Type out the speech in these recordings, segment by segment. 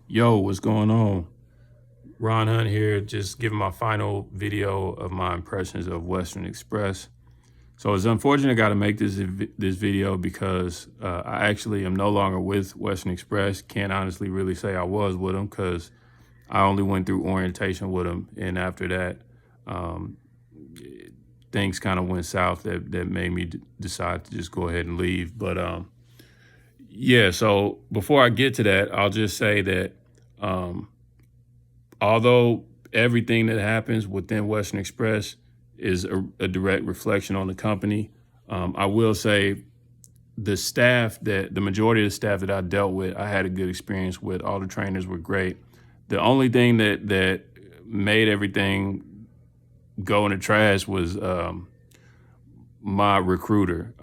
Yo, what's going on? Ron Hunt here, just giving my final video of my impressions of Western Express. So it's unfortunate I got to make this video because I actually am no longer with Western Express. Can't honestly really say I was with them because I only went through orientation with them, and after that, um, things kind of went south that made me decide to just go ahead and leave. But yeah, so before I get to that, I'll just say that. Um, Although everything that happens within Western Express is a direct reflection on the company, I will say the majority of the staff that I dealt with, I had a good experience with. All the trainers were great. The only thing that made everything go in the trash was my recruiter.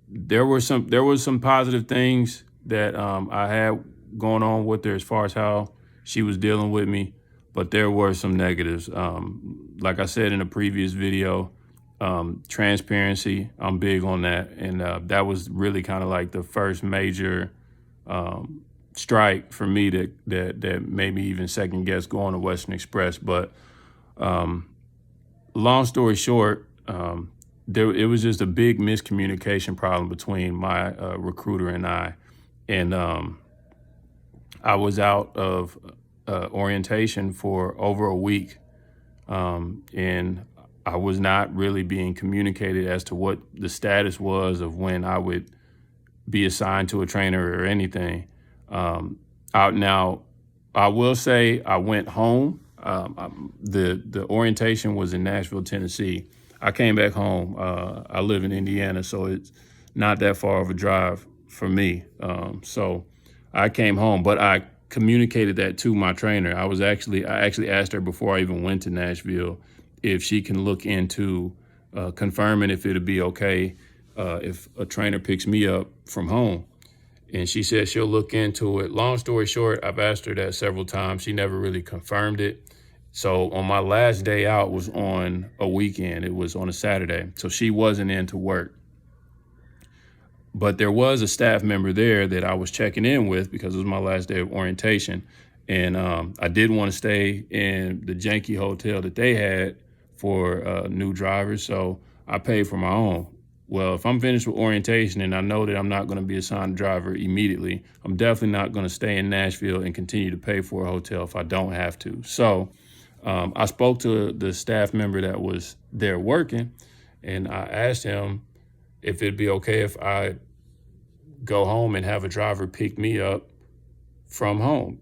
There was some positive things that I had going on with her as far as how she was dealing with me, but there were some negatives. Like I said in a previous video, transparency, I'm big on that, and that was really kind of like the first major strike for me that made me even second guess going to Western Express. But long story short, it was just a big miscommunication problem between my recruiter and I. And I was out of orientation for over a week, and I was not really being communicated as to what the status was of when I would be assigned to a trainer or anything. Now, I will say I went home. The orientation was in Nashville, Tennessee. I came back home. I live in Indiana, so it's not that far of a drive for me. So I came home, but I communicated that to my trainer. I actually asked her before I even went to Nashville if she can look into confirming if it'd be okay if a trainer picks me up from home. And she said she'll look into it. Long story short, I've asked her that several times. She never really confirmed it. So on my last day out was on a weekend. It was on a Saturday. So she wasn't in to work. But there was a staff member there that I was checking in with because it was my last day of orientation. And I didn't want to stay in the janky hotel that they had for new drivers. So I paid for my own. Well, if I'm finished with orientation and I know that I'm not going to be assigned a driver immediately, I'm definitely not going to stay in Nashville and continue to pay for a hotel if I don't have to. So I spoke to the staff member that was there working, and I asked him if it'd be okay if I go home and have a driver pick me up from home.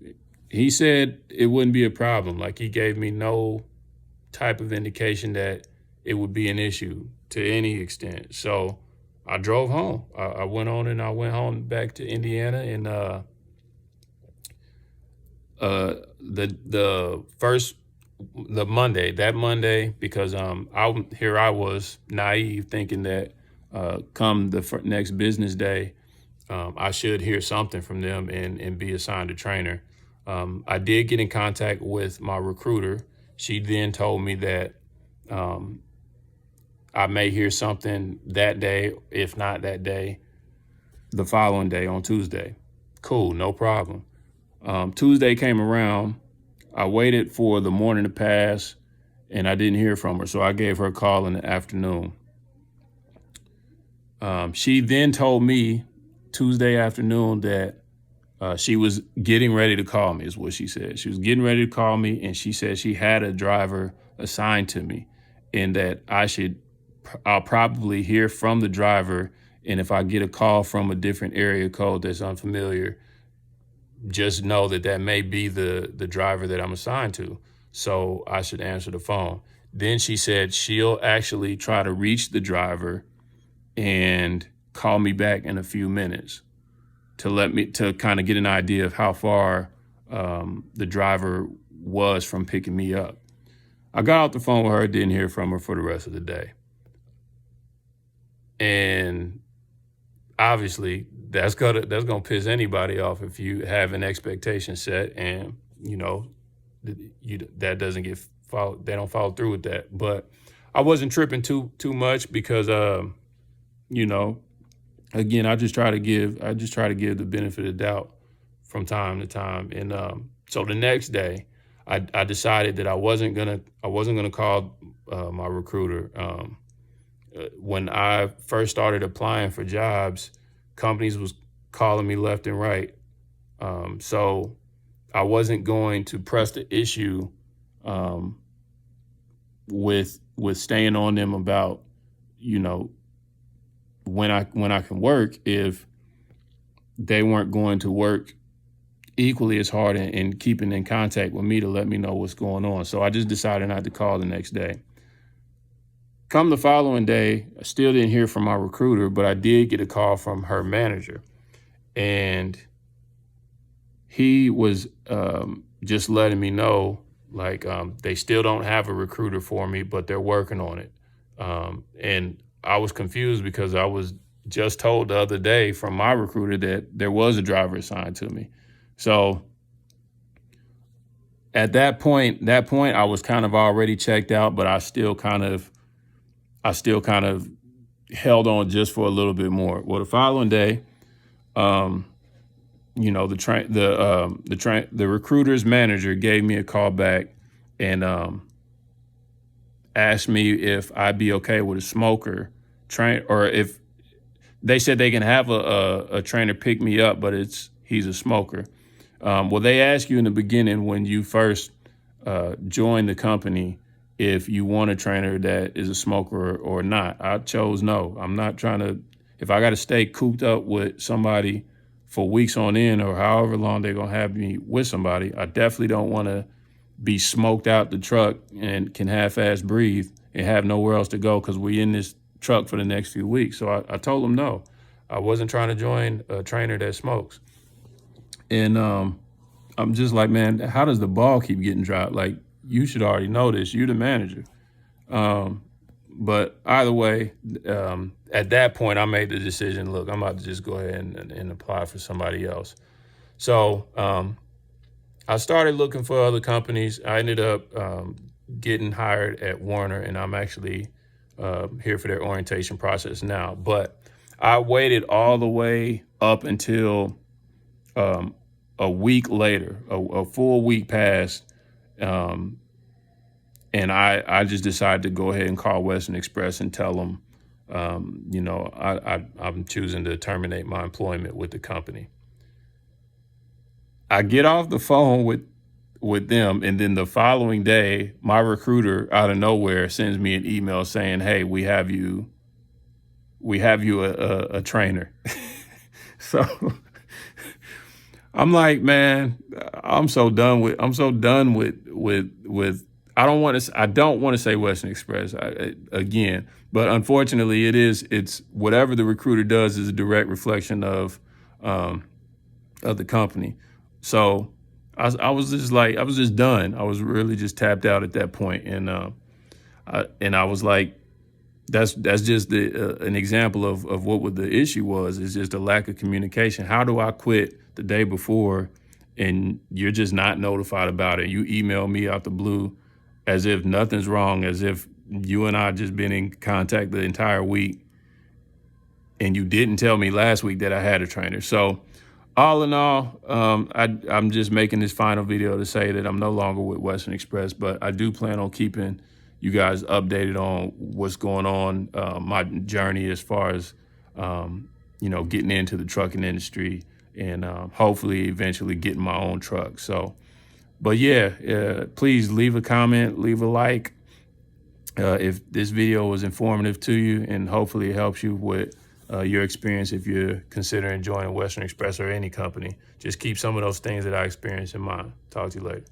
He said it wouldn't be a problem. Like, he gave me no type of indication that it would be an issue to any extent. So I drove home. I went on and I went home back to Indiana, and the Monday, because I was naive thinking that come the next business day, I should hear something from them and be assigned a trainer. I did get in contact with my recruiter. She then told me that I may hear something that day, if not that day, the following day on Tuesday. Cool, no problem. Tuesday came around. I waited for the morning to pass, and I didn't hear from her, so I gave her a call in the afternoon. She then told me Tuesday afternoon that she was getting ready to call me, is what she said. She was getting ready to call me, and she said she had a driver assigned to me, and that I'll probably hear from the driver, and if I get a call from a different area code that's unfamiliar, just know that may be the driver that I'm assigned to. So I should answer the phone. Then she said she'll actually try to reach the driver and call me back in a few minutes to kind of get an idea of how far the driver was from picking me up. I got off the phone with her, didn't hear from her for the rest of the day. And obviously that's gonna piss anybody off if you have an expectation set and that doesn't get followed. They don't follow through with that. But I wasn't tripping too much because again, I just try to give the benefit of the doubt from time to time. And so the next day, I decided that I wasn't gonna call my recruiter. When I first started applying for jobs, companies was calling me left and right. So I wasn't going to press the issue with staying on them about, you know, when I can work if they weren't going to work equally as hard and keeping in contact with me to let me know what's going on. So I just decided not to call the next day. Come the following day, I still didn't hear from my recruiter, but I did get a call from her manager. And he was just letting me know, like, they still don't have a recruiter for me, but they're working on it. And I was confused because I was just told the other day from my recruiter that there was a driver assigned to me. So at that point, I was kind of already checked out, but I still kind of held on just for a little bit more. Well, the following day, you know, the recruiter's manager gave me a call back and asked me if I'd be okay with a smoker train, or if they said they can have a trainer pick me up, but he's a smoker. Well, they ask you in the beginning when you first join the company if you want a trainer that is a smoker or not. I chose no. I'm not trying to, if I got to stay cooped up with somebody for weeks on end or however long they're going to have me with somebody, I definitely don't want to be smoked out the truck and can half-ass breathe and have nowhere else to go because we in this truck for the next few weeks. So I told them no. I wasn't trying to join a trainer that smokes. And I'm just like, man, how does the ball keep getting dropped? Like, you should already know this. You're the manager. But either way, at that point, I made the decision, look, I'm about to just go ahead and apply for somebody else. So I started looking for other companies. I ended up getting hired at Warner, and I'm actually here for their orientation process now. But I waited all the way up until a week later, a full week passed, and I just decided to go ahead and call Western Express and tell them, you know, I'm choosing to terminate my employment with the company. I get off the phone with them, and then the following day, my recruiter out of nowhere sends me an email saying, "Hey, we have you a trainer." So I'm like, man, I'm so done with I don't want to say Western Express again, but unfortunately it's whatever the recruiter does is a direct reflection of the company. So I was just done. I was really just tapped out at that point. And I was like, that's just an example of what the issue was, is just a lack of communication. How do I quit the day before and you're just not notified about it? You email me out the blue as if nothing's wrong, as if you and I just been in contact the entire week, and you didn't tell me last week that I had a trainer. So all in all, I'm just making this final video to say that I'm no longer with Western Express, but I do plan on keeping you guys updated on what's going on, my journey as far as, you know, getting into the trucking industry and hopefully eventually getting my own truck. So, but yeah, please leave a comment, leave a like if this video was informative to you, and hopefully it helps you with your experience if you're considering joining Western Express or any company. Just keep some of those things that I experienced in mind. Talk to you later.